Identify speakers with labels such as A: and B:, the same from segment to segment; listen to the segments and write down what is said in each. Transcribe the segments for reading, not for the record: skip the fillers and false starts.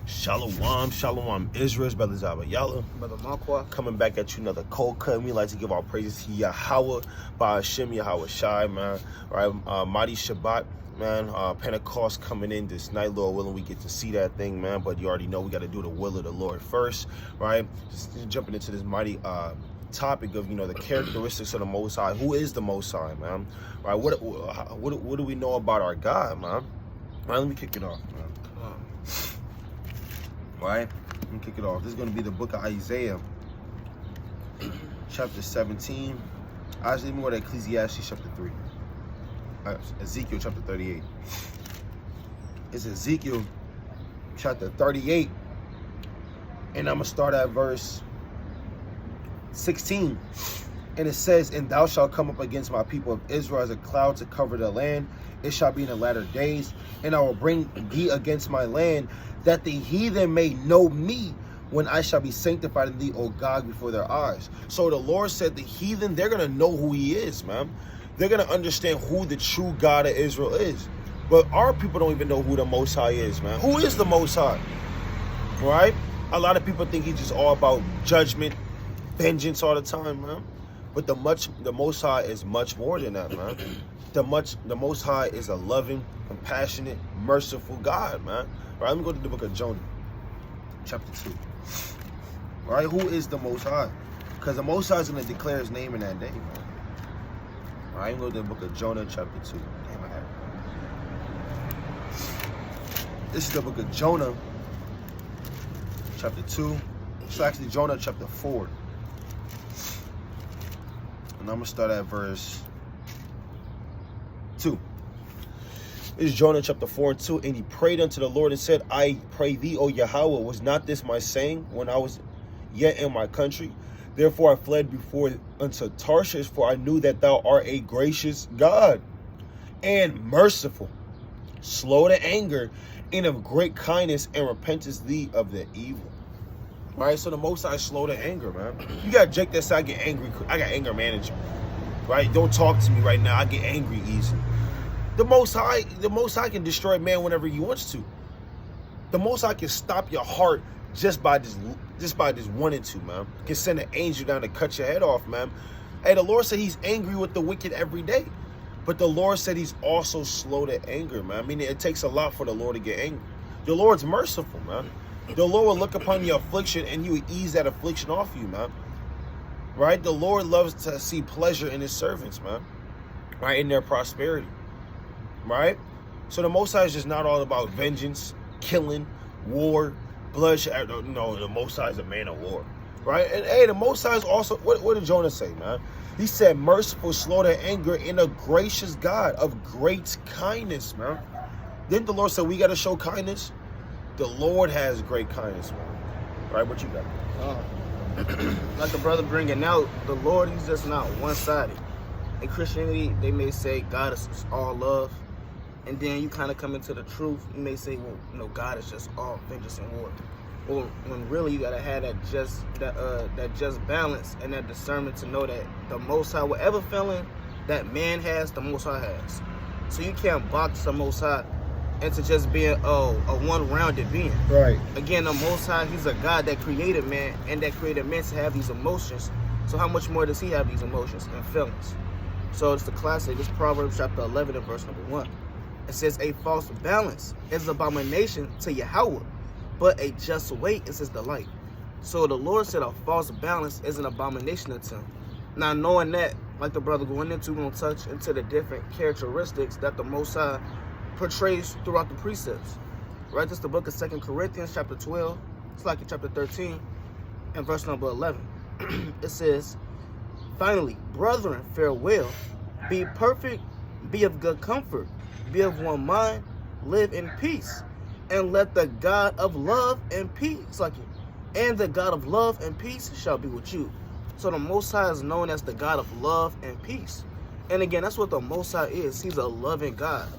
A: Shalom, shalom, Israel's brother Zabayala.
B: Brother Marquardt.
A: Coming back at you another cold cut. And we like to give our praises to Yahweh, by Hashem, Yahweh Shai, man. Right, Mighty Shabbat, man. Pentecost coming in this night, Lord willing, we get to see that thing, man. But you already know we got to do the will of the Lord first, right? Just jumping into this mighty topic of, the characteristics of the Most High. Who is the Most High, man? Right? What do we know about our God, man? Right, let me kick it off, man. Right? Let me kick it off. This is going to be the book of Isaiah, chapter 17. Actually, let me go to Ecclesiastes chapter 3. Ezekiel chapter 38. It's Ezekiel chapter 38. And I'm going to start at verse 16. And it says, "And thou shalt come up against my people of Israel as a cloud to cover the land. It shall be in the latter days. And I will bring thee against my land, that the heathen may know me, when I shall be sanctified in thee, O God, before their eyes." So the Lord said the heathen, they're going to know who he is, man. They're going to understand who the true God of Israel is. But our people don't even know who the Most High is, man. Who is the Most High? Right? A lot of people think he's just all about judgment, vengeance all the time, man. But the Most High is much more than that, man. The Most High is a loving, compassionate, merciful God, man. Right, let me go to the book of Jonah, chapter 2. Right, who is the Most High? Because the Most High is going to declare his name in that day, man. All right, I'm going to go to the book of Jonah, chapter 2. Damn, I had it. This is the book of Jonah, chapter 2. It's actually Jonah, chapter 4. And I'm going to start at verse 2. This is Jonah chapter 4 and 2. "And he prayed unto the Lord and said, I pray thee, O Yahweh, was not this my saying when I was yet in my country? Therefore I fled before unto Tarshish, for I knew that thou art a gracious God and merciful, slow to anger, and of great kindness, and repentest thee of the evil." Right, so the Most High is slow to anger, man. You got Jake that said, I get angry. I got anger management. Right? Don't talk to me right now. I get angry easily. The Most High can destroy man whenever he wants to. The Most High can stop your heart just by this wanting to, man. Can send an angel down to cut your head off, man. Hey, the Lord said he's angry with the wicked every day. But the Lord said he's also slow to anger, man. I mean, it takes a lot for the Lord to get angry. The Lord's merciful, man. The Lord will look upon your affliction and he will ease that affliction off you, man. Right? The Lord loves to see pleasure in his servants, man. Right? In their prosperity. Right? So the Most High is just not all about vengeance, killing, war, bloodshed. No, the Most High is a man of war. Right? And hey, the Most High is also, what did Jonah say, man? He said, merciful, slow to anger, and a gracious God of great kindness, man. Didn't the Lord say we got to show kindness? The Lord has great kindness, man. Right? What you got?
B: Like the brother bringing out, the Lord, he's just not one-sided. In Christianity, they may say God is all love. And then you kind of come into the truth. You may say, well, God is just all vengeance and war. Well, when really you gotta have that just balance and that discernment to know that the Most High, whatever feeling that man has, the Most High has. So you can't box the Most High into just being a one-rounded being.
A: Right.
B: Again, the Most High, he's a God that created man, and that created man to have these emotions. So how much more does he have these emotions and feelings? So it's the classic. It's Proverbs chapter 11 and verse number 1. It says, a false balance is an abomination to Yahweh, but a just weight is his delight. So the Lord said a false balance is an abomination to him. Now, knowing that, like the brother going into, we're going to touch into the different characteristics that the Most High portrays throughout the precepts. Right? This is the book of 2 Corinthians chapter 12. It's like in chapter 13 and verse number 11. It says, finally, brethren, farewell. Be perfect, be of good comfort, be of one mind, live in peace, and let the God of love and peace, and the God of love and peace shall be with you. So the Most High is known as the God of love and peace. And again, that's what the Most High is. He's a loving God.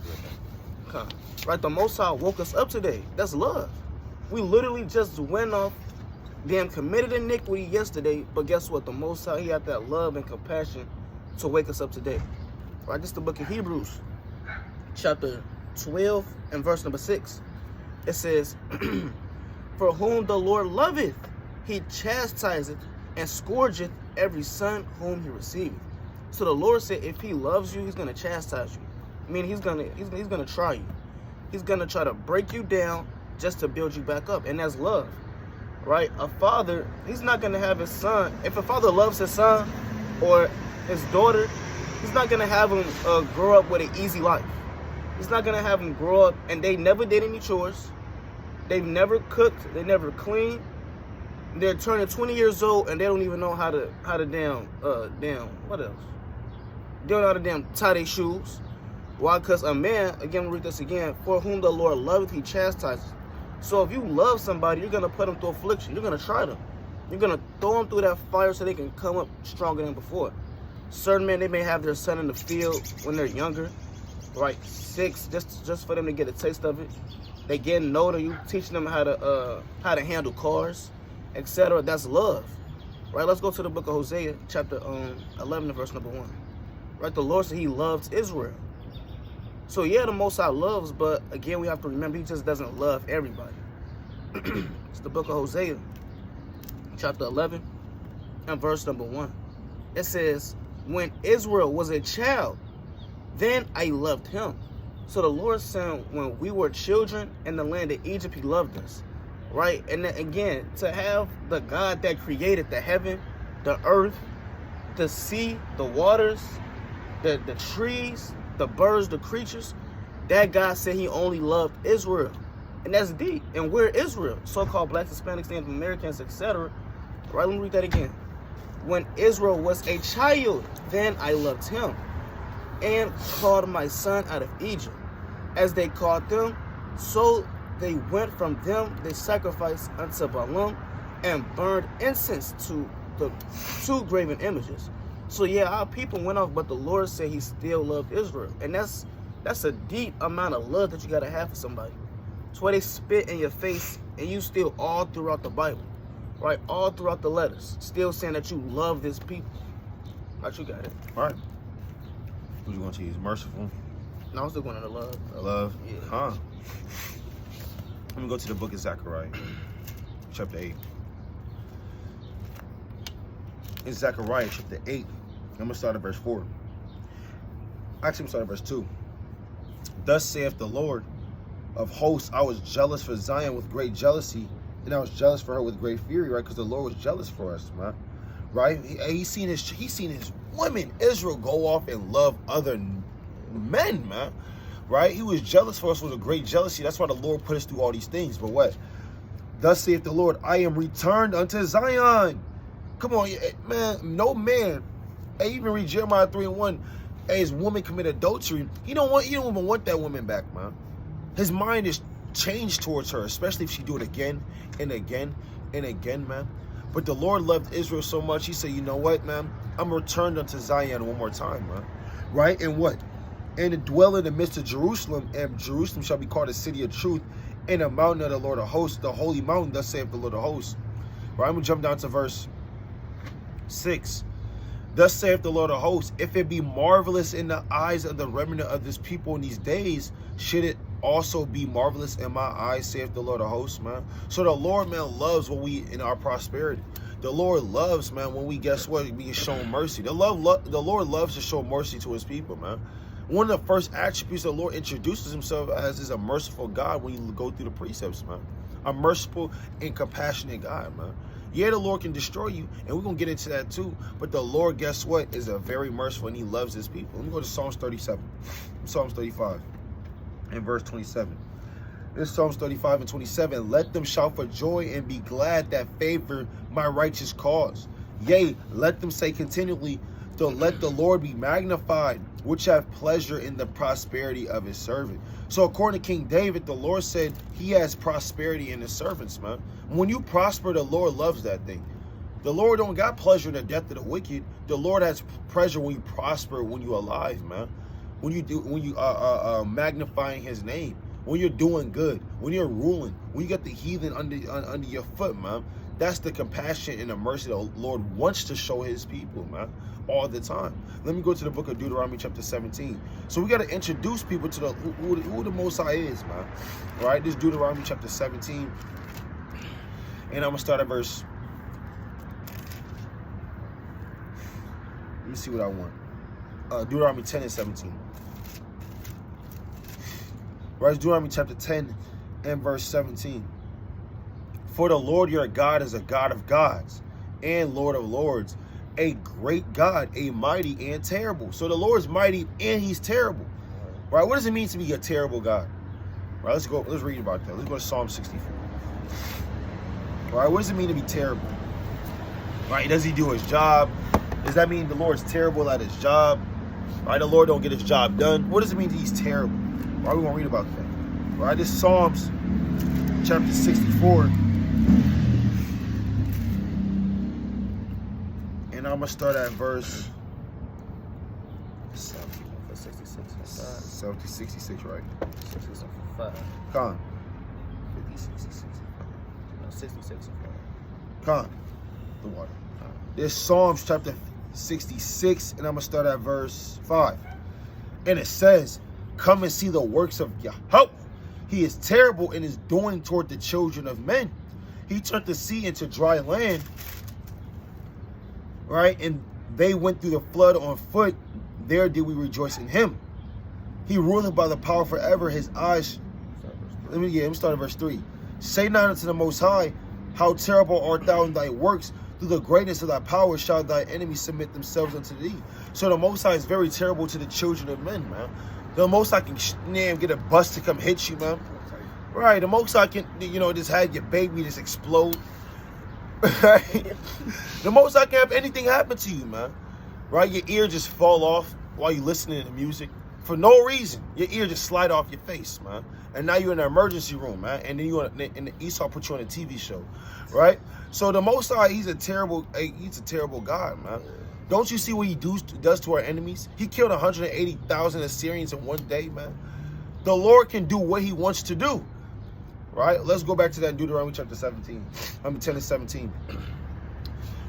B: Right? The Most High woke us up today. That's love. We literally just went off, damn, committed iniquity yesterday, but guess what? The Most High, he had that love and compassion to wake us up today. Right? This is the book of Hebrews, chapter 12 and verse number 6. It says, For whom the Lord loveth, he chastiseth and scourgeth every son whom he receiveth. So the Lord said, if he loves you, he's gonna chastise you. I mean, he's gonna try you. He's gonna try to break you down just to build you back up, and that's love, right? A father, he's not gonna have his son. If a father loves his son or his daughter, he's not gonna have him grow up with an easy life. He's not gonna have him grow up and they never did any chores. They've never cooked. They never cleaned. They're turning 20 years old and they don't even know how to what else? They don't know how to tie their shoes. Why? Because a man, again, we'll read this again, for whom the Lord loveth, he chastises. So if you love somebody, you're going to put them through affliction. You're going to try them. You're going to throw them through that fire so they can come up stronger than before. Certain men, they may have their son in the field when they're younger, right? 6, just for them to get a taste of it. They getting older, you teaching them how to handle cars, etc. That's love, right? Let's go to the book of Hosea, chapter 11, and verse number 1. Right, the Lord said he loves Israel. So yeah, the Most High loves, but again, we have to remember he just doesn't love everybody. It's the book of Hosea, chapter 11, and verse number 1. It says, when Israel was a child, then I loved him. So the Lord said, when we were children in the land of Egypt, he loved us, right? And then again, to have the God that created the heaven, the earth, the sea, the waters, the trees, the birds, the creatures, that God said he only loved Israel. And that's deep. And we're Israel, so-called blacks, Hispanics, Native Americans, etc. Right, let me read that again. When Israel was a child, then I loved him and called my son out of Egypt. As they called them, so they went from them, they sacrificed unto Balaam and burned incense to the 2 graven images. So yeah, our people went off, but the Lord said he still loved Israel. And that's a deep amount of love that you got to have for somebody. It's why they spit in your face and you still all throughout the Bible, right? All throughout the letters, still saying that you love this people. Right, you got it.
A: All right. What you want to use? Merciful?
B: No, I'm still going to love.
A: Love?
B: Yeah.
A: Huh. Let me go to the book of Zechariah, chapter 8. In Zechariah, chapter 8, I'm going to start at verse 4. Actually, I'm going to start at verse 2. Thus saith the Lord of hosts, I was jealous for Zion with great jealousy, and I was jealous for her with great fury, right? Because the Lord was jealous for us, man. Right? He's seen his women, Israel, go off and love other men, man. Right? He was jealous for us with a great jealousy. That's why the Lord put us through all these things. But what? Thus saith the Lord, I am returned unto Zion. Come on, man. No man. Hey, even read Jeremiah 3:1. Hey, his woman committed adultery. He don't even want that woman back, man. His mind is changed towards her, especially if she do it again and again and again, man. But the Lord loved Israel so much, he said, you know what, man? I'm returned unto Zion one more time, man. Right? And what? And to dwell in the midst of Jerusalem, and Jerusalem shall be called a city of truth, and a mountain of the Lord of hosts, the holy mountain, thus saith the Lord of hosts. Right? I'm going to jump down to verse 6. Thus saith the Lord of hosts, if it be marvelous in the eyes of the remnant of this people in these days, should it also be marvelous in my eyes, saith the Lord of hosts, man. So the Lord, man, loves when we in our prosperity. The Lord loves, man, when we, guess what, we get shown mercy. The Lord loves to show mercy to his people, man. One of the first attributes the Lord introduces himself as is a merciful God when you go through the precepts, man. A merciful and compassionate God, man. Yeah, the Lord can destroy you, and we're going to get into that too. But the Lord, guess what, is a very merciful, and he loves his people. Let me go to Psalms 37. Psalms 35 and verse 27. This Psalms 35 and 27. Let them shout for joy and be glad that favor my righteous cause. Yea, let them say continually, to let the Lord be magnified, which have pleasure in the prosperity of his servant. So according to King David, the Lord said he has prosperity in his servants, man. When you prosper, the Lord loves that thing. The Lord don't got pleasure in the death of the wicked. The Lord has pleasure when you prosper, when you're alive, man. When you magnifying his name, when you're doing good, when you're ruling, when you got the heathen under your foot, man. That's the compassion and the mercy the Lord wants to show his people, man, all the time. Let me go to the book of Deuteronomy chapter 17. So we got to introduce people to who the Most High is, man. All right, this Deuteronomy chapter 17 And I'm going to start at verse... Let me see what I want. Deuteronomy 10 and 17. Right, Deuteronomy chapter 10 and verse 17. For the Lord your God is a God of gods and Lord of lords, a great God, a mighty and terrible. So the Lord's mighty and he's terrible. Right? What does it mean to be a terrible God? Right, let's read about that. Let's go to Psalm 64. Right, what does it mean to be terrible? Right, does he do his job? Does that mean the Lord's terrible at his job? Right, the Lord don't get his job done. What does it mean that he's terrible? Right, we won't read about that. Right, this Psalms chapter 64. And I'm going to start at verse 66, right?
B: 66 and 5.
A: Come on.
B: 50, 66 and 5. No, 66 and 5.
A: Come on. The water. This Psalms chapter 66, and I'm going to start at verse 5. And it says, come and see the works of Yahweh. He is terrible in his doing toward the children of men. He turned the sea into dry land. Right? And they went through the flood on foot. There did we rejoice in him. He ruleth by the power forever. His eyes. Let me start at verse 3. Say not unto the Most High, how terrible art thou in thy works. Through the greatness of thy power shall thy enemies submit themselves unto thee. So the Most High is very terrible to the children of men, man. The Most High can get a bus to come hit you, man. Right, the Most High can, just have your baby just explode. Right? The Most High can have anything happen to you, man. Right, your ear just fall off while you listening to music. For no reason. Your ear just slide off your face, man. And now you're in the emergency room, man. And then and Esau put you on a TV show, right? So the Most High, he's a terrible God, man. Don't you see what he does to our enemies? He killed 180,000 Assyrians in one day, man. The Lord can do what he wants to do, right? Let's go back to that in Deuteronomy chapter 10 and 17.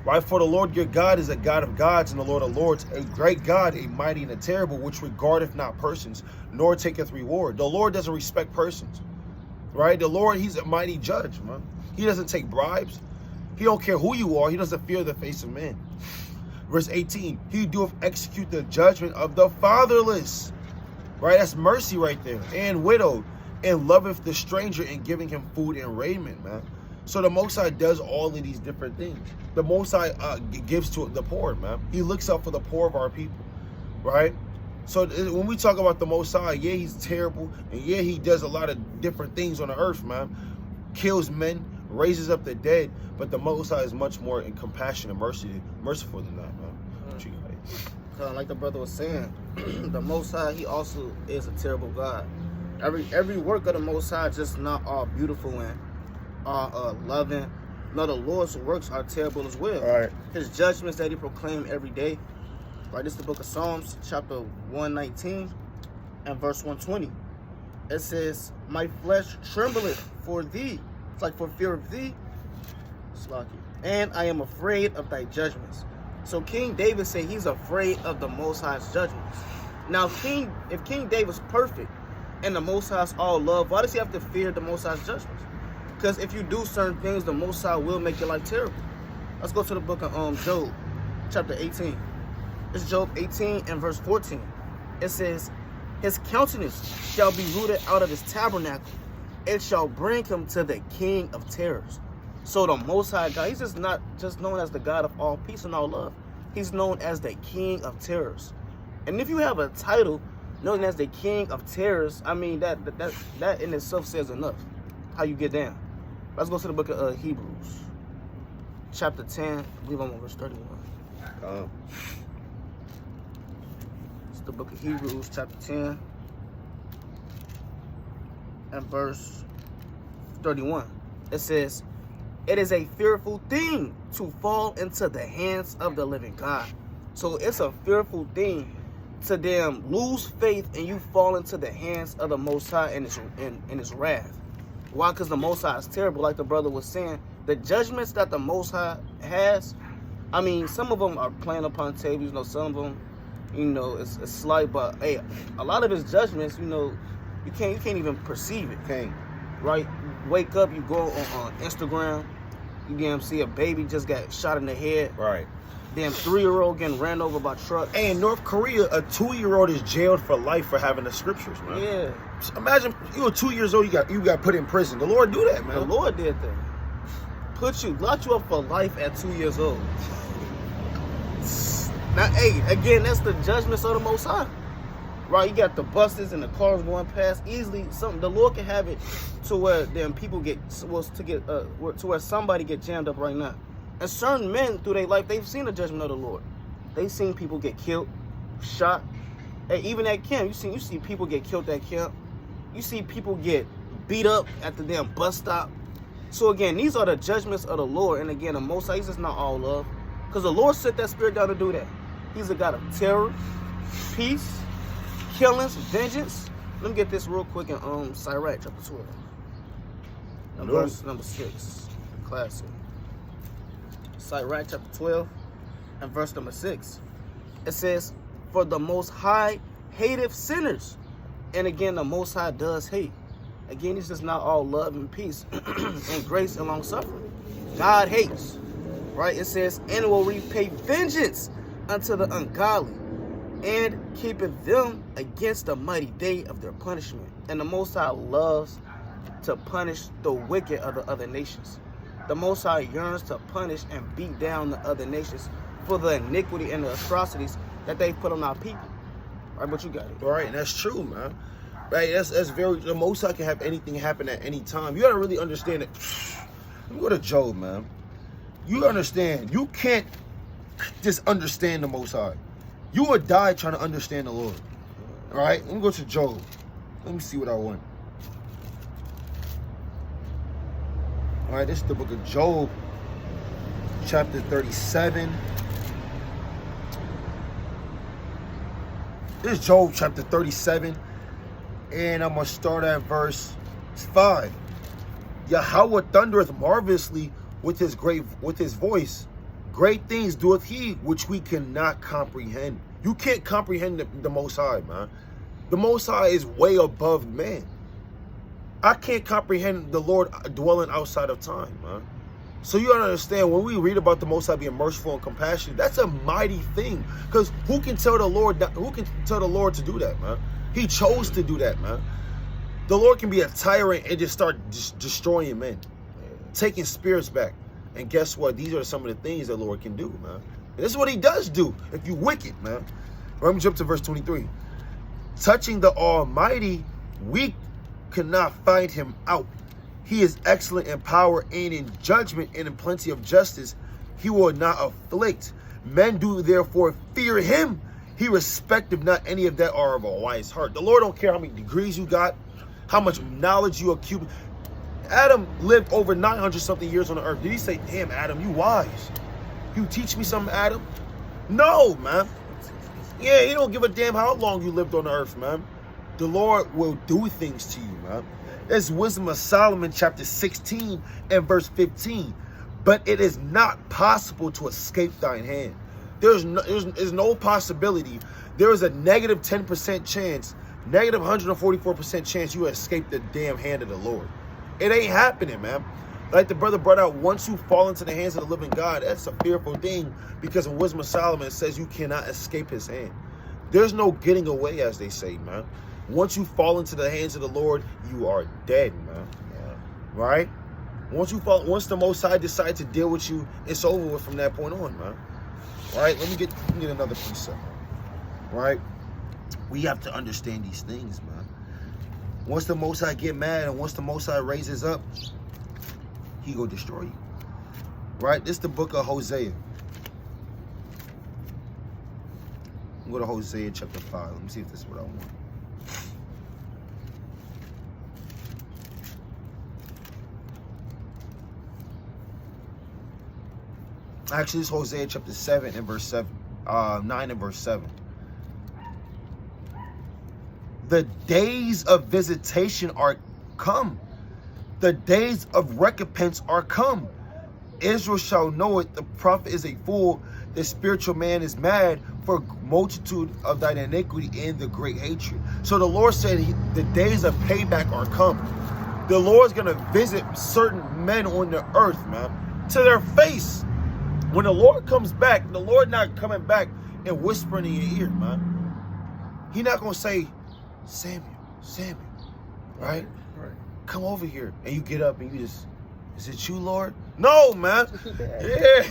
A: Right, for the Lord your God is a God of gods and the Lord of lords, a great God, a mighty and a terrible, which regardeth not persons, nor taketh reward. The Lord doesn't respect persons, right? The Lord, he's a mighty judge, man. He doesn't take bribes. He don't care who you are. He doesn't fear the face of man. Verse 18, he doeth execute the judgment of the fatherless, right? That's mercy right there. And widowed, and loveth the stranger, and giving him food and raiment, man. So the Most High does all of these different things. The Most High gives to the poor, man. He looks out for the poor of our people, right? So when we talk about the Most High, yeah, he's terrible. And yeah, he does a lot of different things on the earth, man. Kills men, raises up the dead. But the Most High is much more in compassion and merciful than that, man.
B: Like the brother was saying, the Most High, he also is a terrible God. Every work of the Most High just not all beautiful and loving. No, the Lord's works are terrible as well.
A: All right.
B: His judgments that he proclaimed every day. Right, this is the book of Psalms, chapter 119 and verse 120. It says, my flesh trembleth for thee. It's like for fear of thee. And I am afraid of thy judgments. So King David said he's afraid of the Most High's judgments. Now, if King David's perfect and the Most High's all love, why does he have to fear the Most High's judgments? Because if you do certain things, the Most High will make your life terrible. Let's go to the book of Job, chapter 18. It's Job 18 and verse 14. It says, his countenance shall be rooted out of his tabernacle. It shall bring him to the king of terrors. So the Most High God, he's just not just known as the God of all peace and all love. He's known as the king of terrors. And if you have a title known as the king of terrors, I mean, that in itself says enough. How you get down. Let's go to the book of Hebrews, chapter 10. I believe I'm on verse 31. It's the book of Hebrews, chapter 10, and verse 31. It says, it is a fearful thing to fall into the hands of the living God. So it's a fearful thing to them lose faith and you fall into the hands of the Most High and his wrath. Why? Because the Most High is terrible. Like the brother was saying, the judgments that the Most High has, I mean, some of them are playing upon tables. Some of them, it's slight. But hey, a lot of his judgments, you can't even perceive it.
A: Okay.
B: Right? Wake up, you go on Instagram, You damn see a baby just got shot in the head.
A: Right.
B: Damn 3-year-old getting ran over by truck.
A: Hey, in North Korea, a 2-year-old is jailed for life for having the scriptures, man.
B: Yeah.
A: So imagine you were 2 years old, you got put in prison. The Lord do that, man.
B: The Lord did that. Locked you up for life at 2 years old. Now, hey, again, that's the judgments of the Most High. Right, you got the buses and the cars going past easily. The Lord can have it to where then people to where somebody get jammed up right now. And certain men through their life, they've seen the judgment of the Lord. They've seen people get killed, shot. Hey, even at camp, you see people get killed at camp. You see people get beat up at the damn bus stop. So again, these are the judgments of the Lord. And again, the Most High, He's just not all love, because the Lord set that spirit down to do that. He's a God of terror, peace, killings, vengeance. Let me get this real quick in Sirach chapter 12. Verse number 6. Classic. Sirach chapter 12 and verse number 6. It says, "For the Most High hateth sinners." And again, the Most High does hate. Again, it's just not all love and peace and grace and long suffering. God hates. Right? It says, "And will repay vengeance unto the ungodly, and keepeth them against the mighty day of their punishment." And the Most High loves to punish the wicked of the other nations. The Most High yearns to punish and beat down the other nations for the iniquity and the atrocities that they put on our people. Right, but you got it.
A: Right, and that's true, man. Right, that's very. The Most High can have anything happen at any time. You gotta really understand it. Let me go to Job, man. You understand? You can't just understand the Most High. You would die trying to understand the Lord. All right, let me go to Job. Let me see what I want. All right, this is the book of Job, chapter 37. This is Job chapter 37, and I'm going to start at verse 5. Yahweh thundereth marvelously with his voice. Great things doeth he, which we cannot comprehend. You can't comprehend the Most High, man. The Most High is way above man. I can't comprehend the Lord dwelling outside of time, man. So you gotta understand, when we read about the Most High being merciful and compassionate, that's a mighty thing. Because who can tell the Lord to do that, man? He chose to do that, man. The Lord can be a tyrant and just start destroying men, taking spirits back. And guess what? These are some of the things the Lord can do, man. And this is what he does do if you wicked, man. Let me jump to verse 23. Touching the Almighty, we cannot find him out. He is excellent in power and in judgment and in plenty of justice. He will not afflict. Men do therefore fear him. He respecteth not any of that are of a wise heart. The Lord don't care how many degrees you got, how much knowledge you accumulate. Adam lived over 900-something years on the earth. Did he say, "Damn, Adam, you wise. You teach me something, Adam"? No, man. Yeah, he don't give a damn how long you lived on the earth, man. The Lord will do things to you, man. There's Wisdom of Solomon, chapter 16 and verse 15. But it is not possible to escape thine hand. There's no possibility. There is a negative 10% chance, negative 144% chance you escape the damn hand of the Lord. It ain't happening, man. Like the brother brought out, once you fall into the hands of the living God, that's a fearful thing, because in Wisdom of Solomon it says you cannot escape his hand. There's no getting away, as they say, man. Once you fall into the hands of the Lord, you are dead, man. Yeah. Right? Once the Most High decides to deal with you, it's over with from that point on, man. Right? Let me get another precept. Right? We have to understand these things, man. Once the Most High get mad and once the Most High raises up, he go destroy you. Right? This is the book of Hosea. Go to Hosea chapter 5. Let me see if this is what I want. Actually, it's Hosea chapter 7 and verse 7. 9 and verse 7. The days of visitation are come. The days of recompense are come. Israel shall know it. The prophet is a fool. The spiritual man is mad for multitude of thine iniquity and the great hatred. So the Lord said the days of payback are come. The Lord's going to visit certain men on the earth, man. to their face. When the Lord comes back, the Lord not coming back and whispering in your ear, man. He not going to say, Samuel, right?
B: Right.
A: Come over here. And you get up and you just, is it you, Lord? No, man. Yeah.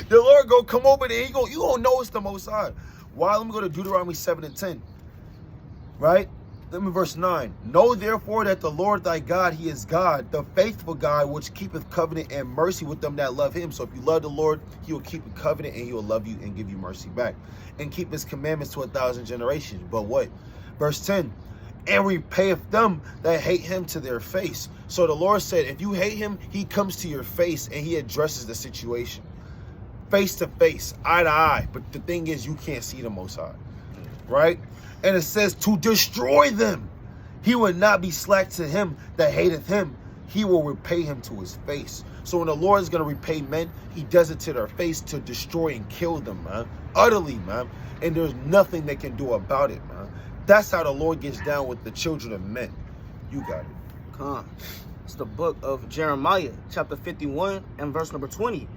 A: The Lord go come over there. You gonna know it's the Most High. Why? Let me go to Deuteronomy 7 and 10. Right? Let me verse 9. Know therefore that the Lord thy God, he is God, the faithful God, which keepeth covenant and mercy with them that love him. So if you love the Lord, he will keep a covenant and he will love you and give you mercy back. And keep his commandments to 1,000 generations. But what? Verse 10. And repayeth them that hate him to their face. So the Lord said, if you hate him, he comes to your face and he addresses the situation. Face to face, eye to eye. But the thing is, you can't see the Most High. Right? And it says to destroy them. He will not be slack to him that hateth him. He will repay him to his face. So when the Lord is going to repay men, he does it to their face to destroy and kill them, man. Utterly, man. And there's nothing they can do about it, man. That's how the Lord gets down with the children of men. You got it.
B: Come. It's the book of Jeremiah, chapter 51 and verse number 20.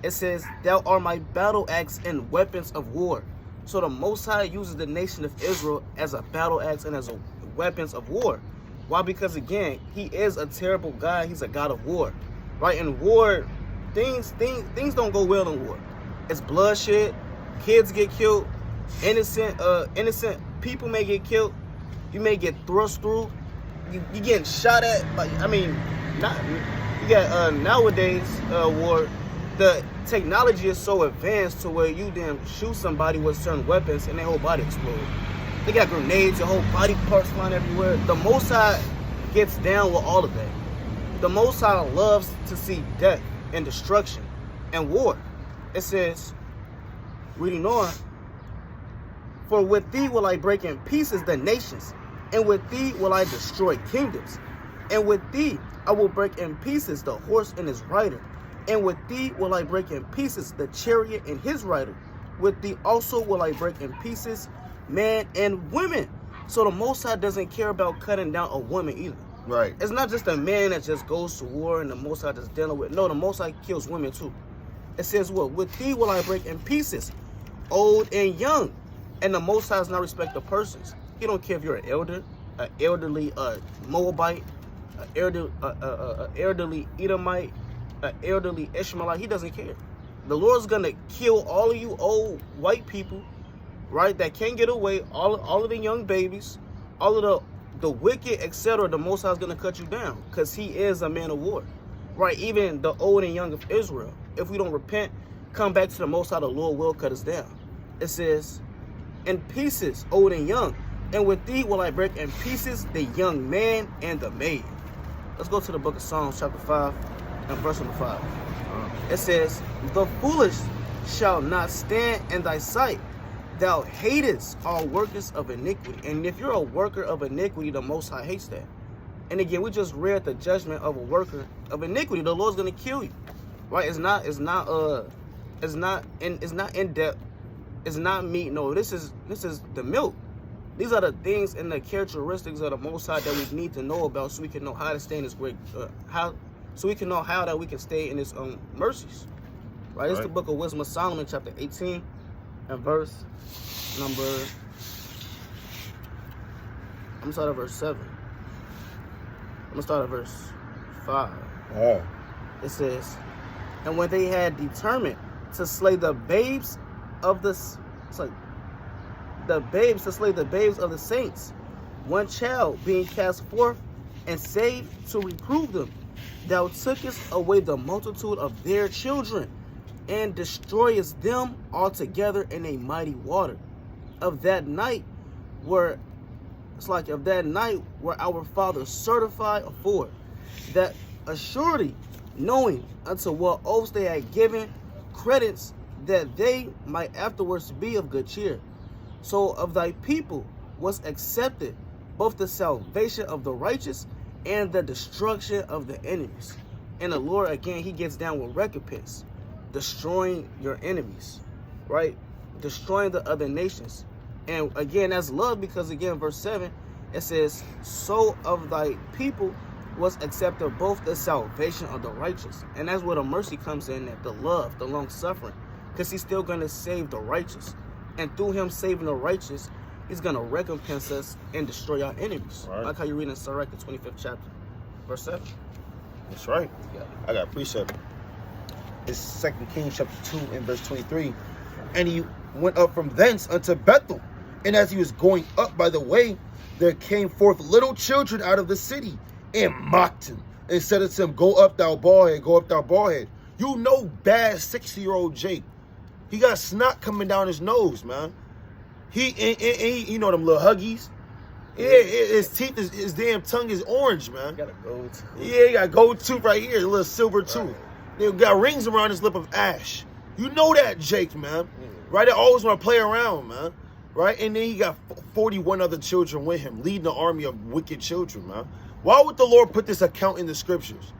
B: It says, thou art my battle axe and weapons of war. So the Most High uses the nation of Israel as a battle axe and as a weapons of war. Why? Because again, he is a terrible God. He's a God of war. Right? In war, things don't go well in war. It's bloodshed, kids get killed, innocent people may get killed. You may get thrust through. You getting shot at. Like, I mean, not you got nowadays war. The technology is so advanced to where you then shoot somebody with certain weapons and their whole body explodes. They got grenades, your whole body parts flying everywhere. The Most High gets down with all of that. The Most High loves to see death and destruction and war. It says, reading on, for with thee will I break in pieces the nations, and with thee will I destroy kingdoms. And with thee I will break in pieces the horse and his rider. And with thee will I break in pieces the chariot and his rider. With thee also will I break in pieces man and women. So the Most High doesn't care about cutting down a woman either.
A: Right.
B: It's not just a man that just goes to war and the Most High just dealing with. No, the Most High kills women too. It says what? With thee will I break in pieces old and young. And the Most High does not respect the persons. He don't care if you're an elder, an elderly Moabite, an elderly Edomite, an elderly Ishmaelite. He doesn't care. The Lord's gonna kill all of you old white people, right, that can't get away, all of the young babies, all of the wicked, etc. The Most High is gonna cut you down because he is a man of war, right? Even the old and young of Israel, if we don't repent, come back to the Most High, the Lord will cut us down. It says, in pieces, old and young, and with thee will I break in pieces the young man and the maid. Let's go to the book of Psalms, chapter 5, and verse number 5. It says, the foolish shall not stand in thy sight. Thou hatest all workers of iniquity. And if you're a worker of iniquity, the Most High hates that. And again, we just read the judgment of a worker of iniquity. The Lord's gonna kill you, right? It's not in depth. It's not meat. No, this is the milk. These are the things and the characteristics of the Most High that we need to know about, so we can know how to stay in His great so we can know how that we can stay in His mercies. Right? It's the book of Wisdom of Solomon, chapter 18, and verse number. I'm gonna start at verse 7. I'm gonna start at verse 5.
A: Oh.
B: It says, and when they had determined to slay the babes of the babes of the saints, one child being cast forth and saved to reprove them, thou tookest away the multitude of their children, and destroyest them altogether in a mighty water. Of that night were our fathers certified afore, that assuredly knowing unto what oaths they had given credits, that they might afterwards be of good cheer. So of thy people was accepted both the salvation of the righteous and the destruction of the enemies. And the Lord, again, he gets down with recompense, destroying your enemies, right? Destroying the other nations. And again, that's love, because again, verse 7, it says, so of thy people was accepted both the salvation of the righteous. And that's where the mercy comes in, at the love, the long suffering. Because he's still going to save the righteous. And through him saving the righteous, he's going to recompense us and destroy our enemies.
A: Right.
B: Like how you read in Sirach, the 25th chapter, verse 7.
A: That's right.
B: Yeah.
A: I got a precept. It's 2 Kings chapter 2 and verse 23. And he went up from thence unto Bethel. And as he was going up by the way, there came forth little children out of the city and mocked him and said unto him, Go up, thou bald head, go up, thou bald head. You know bad 60-year-old Jake. He got snot coming down his nose, man. He you know them little huggies? Yeah, his teeth, his damn tongue is orange, man.
B: Got a gold tooth.
A: Yeah, he got a gold tooth right here, a little silver tooth. They got rings around his lip of ash. You know that, Jake, man. Right? They always want to play around, man. Right? And then he got 41 other children with him, leading an army of wicked children, man. Why would the Lord put this account in the scriptures?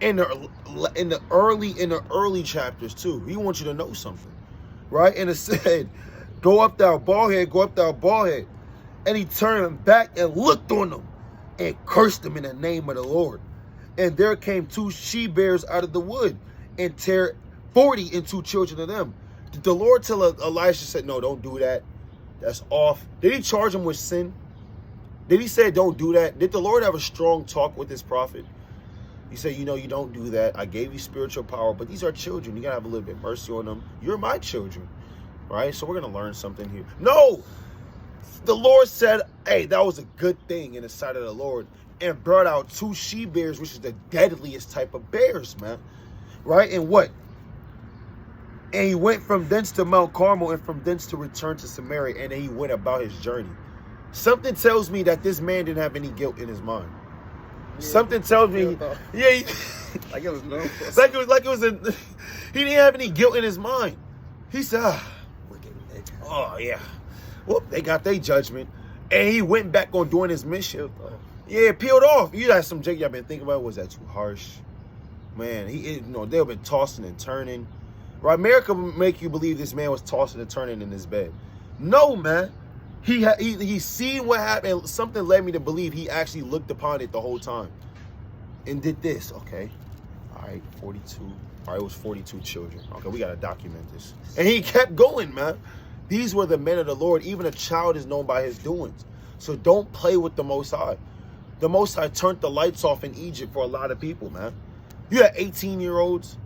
A: In the early chapters too. He wants you to know something. Right? And it said, Go up, thou bald head, go up, thou bald head. And he turned back and looked on them and cursed them in the name of the Lord. And there came 2 she-bears out of the wood and tear 40 and 2 children of them. Did the Lord tell Elisha, said, no, don't do that? That's off. Did he charge him with sin? Did he say, don't do that? Did the Lord have a strong talk with his prophet? He said, you know, you don't do that. I gave you spiritual power, but these are children. You got to have a little bit of mercy on them. You're my children, right? So we're going to learn something here. No! The Lord said, hey, that was a good thing in the sight of the Lord, and brought out 2 she-bears, which is the deadliest type of bears, man. Right? And what? And he went from thence to Mount Carmel, and from thence to return to Samaria, and then he went about his journey. Something tells me that this man didn't have any guilt in his mind. Yeah, something tells me, yeah,
B: like it was no,
A: like it was he didn't have any guilt in his mind. He said, oh yeah, well, they got their judgment, and he went back on doing his mission. Yeah, peeled off. You got some Jake y'all been thinking about? Was that too harsh? Man, they've been tossing and turning. Right? America make you believe this man was tossing and turning in his bed. No, man. He seen what happened. Something led me to believe he actually looked upon it the whole time and did this. Okay, all right, 42. All right, it was 42 children. Okay, we gotta document this. And he kept going, man. These were the men of the Lord. Even a child is known by his doings. So don't play with the Most High. The Most High turned the lights off in Egypt for a lot of people, man. You had 18-year-olds,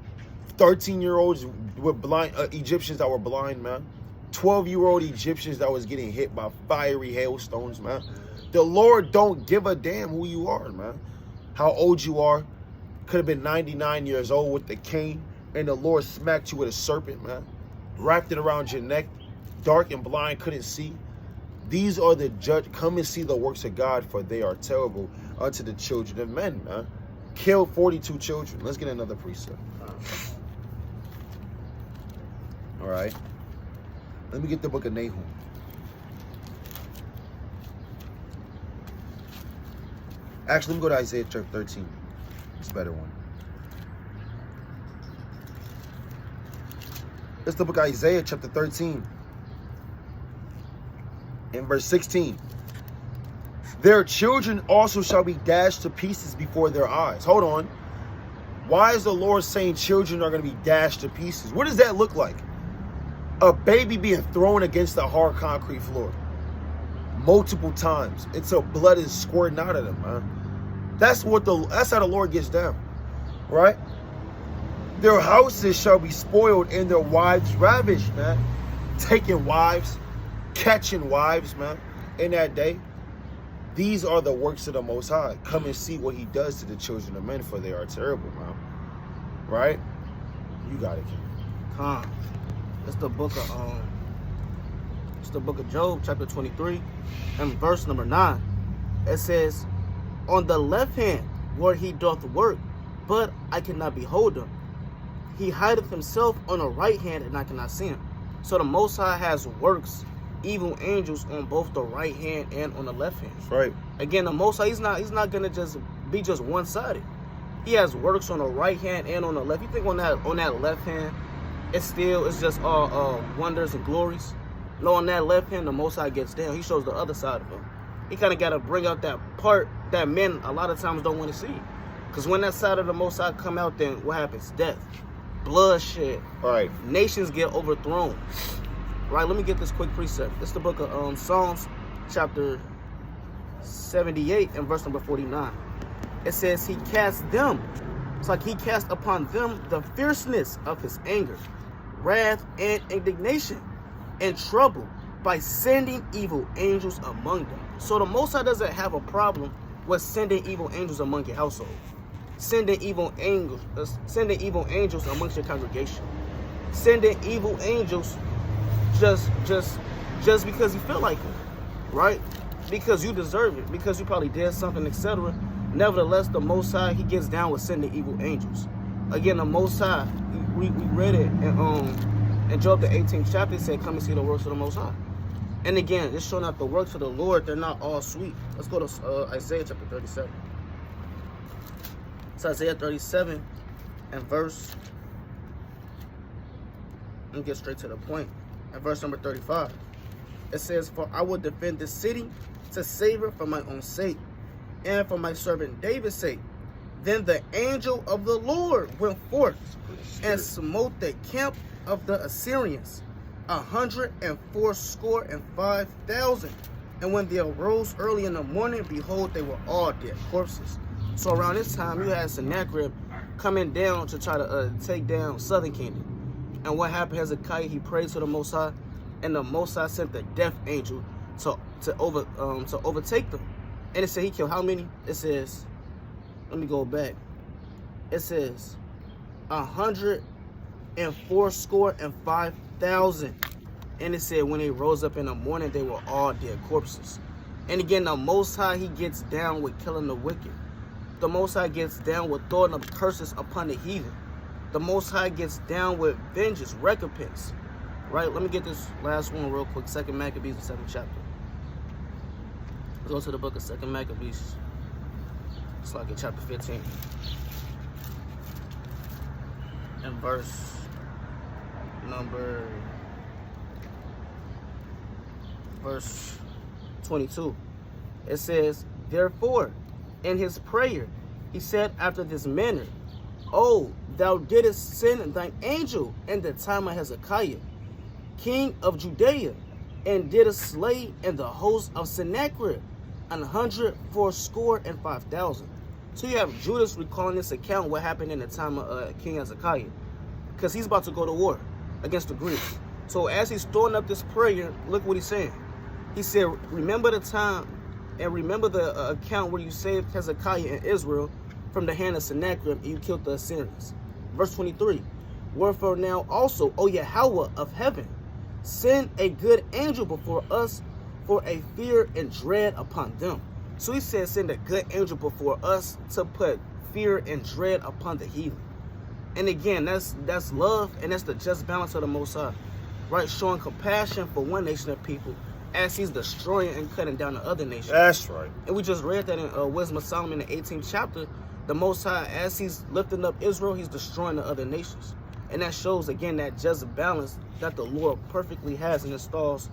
A: 13-year-olds with blind Egyptians that were blind, man. 12-year-old Egyptians that was getting hit by fiery hailstones, man. The Lord don't give a damn who you are, man. How old you are. Could have been 99 years old with the cane, and the Lord smacked you with a serpent, man. Wrapped it around your neck, dark and blind, couldn't see. These are the judge. Come and see the works of God, for they are terrible unto the children of men, man. Killed 42 children. Let's get another precept. All right. Let me get the book of Nahum. Actually, let me go to Isaiah chapter 13. It's a better one. It's the book of Isaiah chapter 13. In verse 16. Their children also shall be dashed to pieces before their eyes. Hold on. Why is the Lord saying children are going to be dashed to pieces? What does that look like? A baby being thrown against the hard concrete floor multiple times until blood is squirting out of them, man. That's how the Lord gets down, right? Their houses shall be spoiled and their wives ravished, man. Taking wives, catching wives, man. In that day, these are the works of the Most High. Come and see what he does to the children of men, for they are terrible, man. Right? You got it, King.
B: It's the book of Job, chapter 23, and verse number 9. It says, on the left hand where he doth work, but I cannot behold him. He hideth himself on the right hand, and I cannot see him. So the Most High has works, evil angels on both the right hand and on the left hand.
A: That's right.
B: Again, the Most High, he's not gonna just be just one-sided. He has works on the right hand and on the left. You think on that left hand, it's just all wonders and glories. No, on that left hand, the Most High gets down. He shows the other side of him. He kind of got to bring out that part that men a lot of times don't want to see. Because when that side of the Most High come out, then what happens? Death, bloodshed.
A: Right.
B: Nations get overthrown. Right, let me get this quick precept. It's the book of Psalms, chapter 78 and verse number 49. It says, he cast them. It's like he cast upon them the fierceness of his anger, wrath, and indignation, and trouble by sending evil angels among them. So the Most High doesn't have a problem with sending evil angels among your household. Sending evil angels amongst your congregation. Sending evil angels just because you feel like it, right? Because you deserve it, because you probably did something, etc. Nevertheless, the Most High, he gets down with sending evil angels. Again, the Most High, we read it in Job the 18th chapter. It said, come and see the works of the Most High. And again, it's showing out the works of the Lord. They're not all sweet. Let's go to Isaiah chapter 37. It's Isaiah 37 and verse, let me get straight to the point. And verse number 35. It says, for I will defend this city to save her for my own sake, and for my servant David's sake. Then the angel of the Lord went forth and smote the camp of the Assyrians, 185,000. And when they arose early in the morning, behold, they were all dead corpses. So around this time, you had Sennacherib coming down to try to take down southern kingdom. And what happened? Hezekiah, he prayed to the Most High, and the Most High sent the death angel to overtake them. And it said he killed how many? It says, let me go back. It says 185,000. And it said when they rose up in the morning, they were all dead corpses. And again, the Most High, he gets down with killing the wicked. The Most High gets down with throwing up curses upon the heathen. The Most High gets down with vengeance, recompense. Right? Let me get this last one real quick. 2 Maccabees, the 7th chapter. Let's go to the book of 2 Maccabees. It's like in chapter 15. And verse number 22. It says, therefore, in his prayer, he said after this manner, oh, thou didst send thine angel in the time of Hezekiah, king of Judea, and didst slay in the host of Sennacherib 185,000. So you have Judas recalling this account, what happened in the time of King Hezekiah, because he's about to go to war against the Greeks. So as he's throwing up this prayer, look what he's saying. He said, remember the time and remember the account where you saved Hezekiah and Israel from the hand of Sennacherib and you killed the Assyrians. Verse 23, wherefore now also, O Yahweh of heaven, send a good angel before us for a fear and dread upon them. So he said, send a good angel before us to put fear and dread upon the heathen. And again, that's love, and that's the just balance of the Most High, right? Showing compassion for one nation of people as he's destroying and cutting down the other nation.
A: That's right.
B: And we just read that in Wisdom of Solomon, the 18th chapter. The Most High, as he's lifting up Israel, he's destroying the other nations. And that shows, again, that just balance that the Lord perfectly has and installs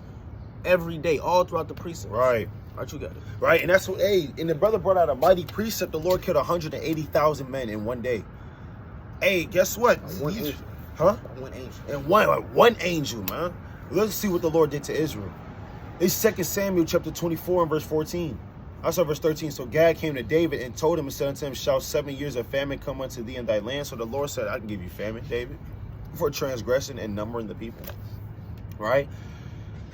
B: every day, all throughout the precepts.
A: Right.
B: Right, you got it.
A: Right, and that's what, hey, and the brother brought out a mighty precept. The Lord killed 180,000 men in one day. Hey, guess what?
B: One angel.
A: Huh?
B: One angel.
A: And one angel, man. Let's see what the Lord did to Israel. It's 2 Samuel chapter 24 and verse 14. I saw verse 13. So Gad came to David and told him and said unto him, shall 7 years of famine come unto thee in thy land? So the Lord said, I can give you famine, David, for transgression and numbering the people. Right?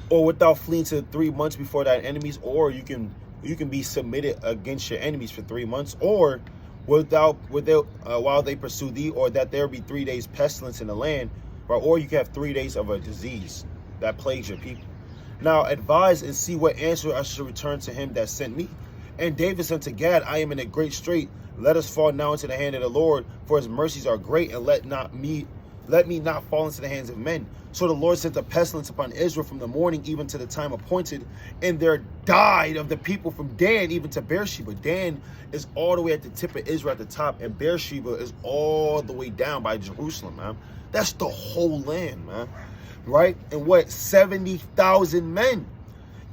A: Or without fleeing to 3 months before thy enemies, or you can be submitted against your enemies for 3 months, or without while they pursue thee, or that there be 3 days pestilence in the land, right? Or you can have 3 days of a disease that plagues your people. Now advise and see what answer I should return to him that sent me. And David said to Gad, I am in a great strait. Let us fall now into the hand of the Lord, for his mercies are great, and let me not fall into the hands of men. So the Lord sent a pestilence upon Israel from the morning even to the time appointed, and there died of the people from Dan even to Beersheba. Dan is all the way at the tip of Israel at the top, and Beersheba is all the way down by Jerusalem, man. That's the whole land, man. Right? And what? 70,000 men.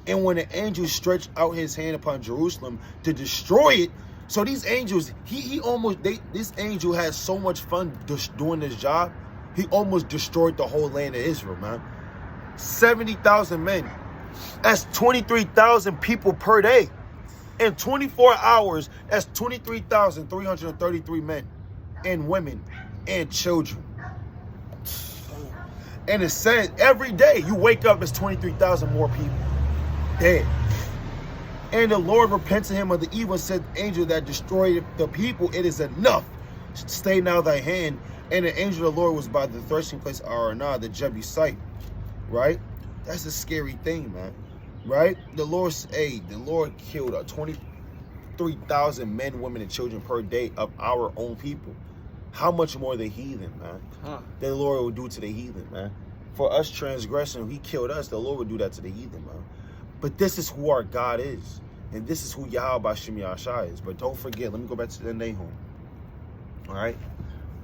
A: And when the angel stretched out his hand upon Jerusalem to destroy it, so these angels, this angel had so much fun doing this job, he almost destroyed the whole land of Israel, man. 70,000 men. That's 23,000 people per day. In 24 hours, that's 23,333 men and women and children. And it says every day you wake up, there's 23,000 more people dead. And the Lord repented him of the evil and said, angel that destroyed the people, it is enough. Stay now thy hand. And the angel of the Lord was by the threshing place of Arunah, the Jebusite. Right? That's a scary thing, man. Right? The Lord killed 23,000 men, women, and children per day of our own people. How much more the heathen, man? The Lord will do to the heathen, man. For us transgressing, he killed us. The Lord will do that to the heathen, man. But this is who our God is. And this is who Yahweh Shem Yahshai is. But don't forget, let me go back to the Nahum. All right?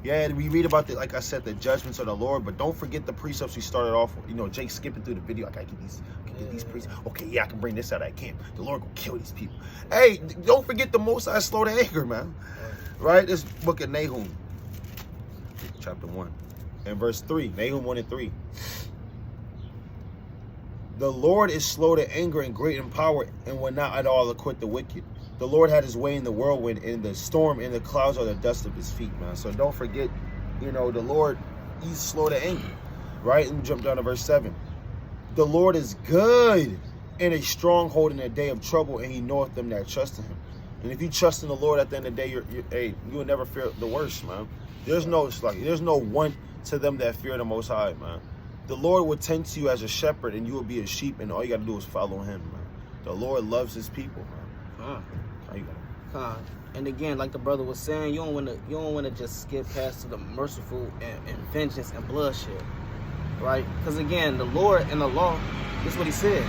A: Yeah, we read about, like I said, the judgments of the Lord. But don't forget the precepts we started off with. You know, Jake skipping through the video. I got to get these precepts. Okay, yeah, I can bring this out of camp. The Lord will kill these people. Hey, don't forget the Most High slow to anger, man. Right? This book of Nahum. Chapter 1. And verse 3. Nahum 1 and 3. The Lord is slow to anger and great in power, and will not at all acquit the wicked. The Lord had his way in the whirlwind, in the storm, and the clouds are the dust of his feet, man. So don't forget, you know, the Lord, he's slow to anger. Right? Let me jump down to verse 7. The Lord is good and a stronghold in a day of trouble, and he knoweth them that trust in him. And if you trust in the Lord at the end of the day, you will never fear the worst, man. There's no want to them that fear the Most High, man. The Lord will tend to you as a shepherd, and you will be a sheep, and all you got to do is follow him, man. The Lord loves his people, man.
B: And again, like the brother was saying, you don't want to just skip past to the merciful and vengeance and bloodshed, right? Because again, the Lord and the law, this is what he said,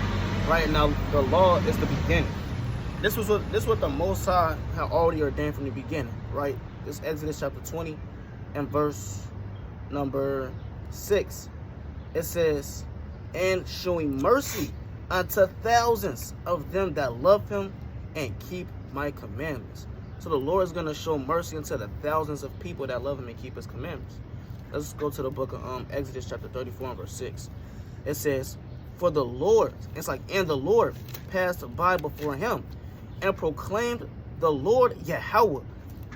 B: right? Now the law is the beginning. This was what the Most High had already ordained from the beginning, right? This Exodus chapter 20 and verse number 6. It says, and showing mercy unto thousands of them that love him and keep my commandments. So the Lord is going to show mercy unto the thousands of people that love him and keep his commandments. Let's go to the book of Exodus chapter 34 and verse 6. It says, for the Lord, it's like, and the Lord passed by before him and proclaimed the Lord Yahweh,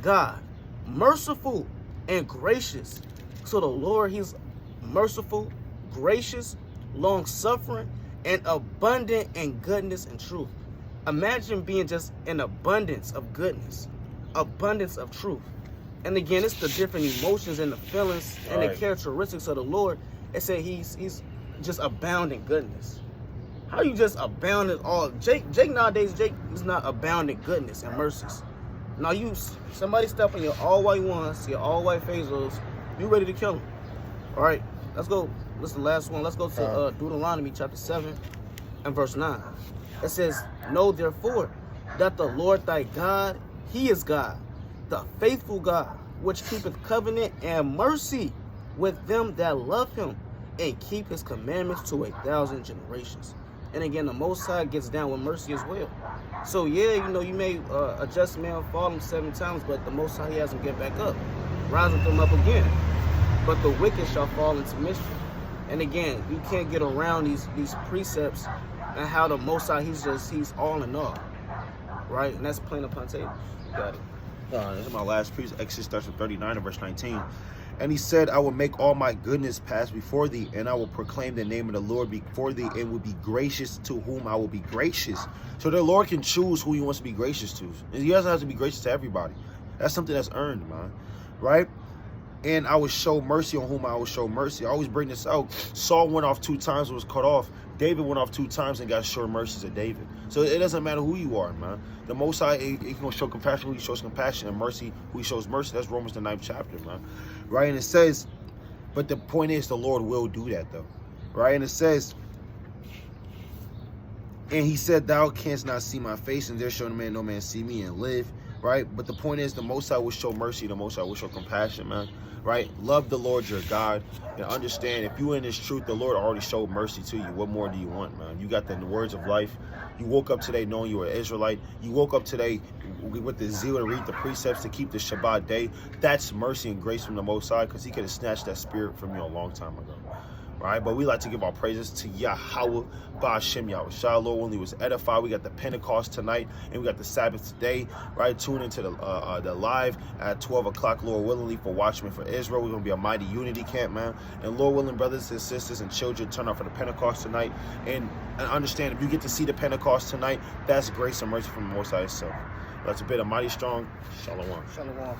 B: God, merciful and gracious. So the Lord, he's merciful, gracious, long-suffering, and abundant in goodness and truth. Imagine being just an abundance of goodness, abundance of truth. And again, it's the different emotions and the feelings and the characteristics of the Lord. It said he's just abounding goodness. How you just abound in all? Jake nowadays, Jake is not abounding goodness and mercies. Now somebody step on your all white ones, your all white Phazos, you ready to kill them. All right, let's go. This is the last one. Let's go to Deuteronomy chapter 7 and verse 9. It says, know therefore that the Lord thy God, he is God, the faithful God, which keepeth covenant and mercy with them that love him and keep his commandments to 1,000 generations. And again, the Most High gets down with mercy as well. So yeah, you may a just man fall him 7 times, but the Most High, he has him get back up, rising them up again. But the wicked shall fall into mischief. And again, you can't get around these precepts and how the Most High, he's all in all, right? And that's plain upon table. You got it.
A: This is my last precept. Exodus starts with 39 and verse 19. And he said, I will make all my goodness pass before thee, and I will proclaim the name of the Lord before thee, and will be gracious to whom I will be gracious. So the Lord can choose who he wants to be gracious to. And he doesn't have to be gracious to everybody. That's something that's earned, man. Right? And I will show mercy on whom I will show mercy. I always bring this out. Saul went off 2 times and was cut off. David went off 2 times and got shown mercies of David. So it doesn't matter who you are, man. The Most High, he can show compassion who he shows compassion, and mercy who he shows mercy. That's Romans the 9th chapter, man. Right? And it says, but the point is the Lord will do that, though. Right? And it says, and he said, thou canst not see my face, and there shall no man see me and live. Right? But the point is the Most High will show mercy. The Most High will show compassion, man. right? Love the Lord your God, and understand if you in this truth, the Lord already showed mercy to you. What more do you want, man? You got the words of life. You woke up today knowing you were an Israelite. You woke up today with the zeal to read the precepts, to keep the Shabbat day. That's mercy and grace from the Most High, because he could have snatched that spirit from you a long time ago. Right, but we like to give our praises to Yahweh, Ba'ashem Yahweh. Lord, when he was edified, we got the Pentecost tonight, and we got the Sabbath today. Right, tune into the live at 12 o'clock, Lord willingly, for Watchmen for Israel. We're gonna be a mighty unity camp, man. And Lord willing, brothers and sisters and children, turn out for the Pentecost tonight, and understand if you get to see the Pentecost tonight, that's grace and mercy from the Most High itself. That's a bit of mighty strong. Shalom.
B: Shalom.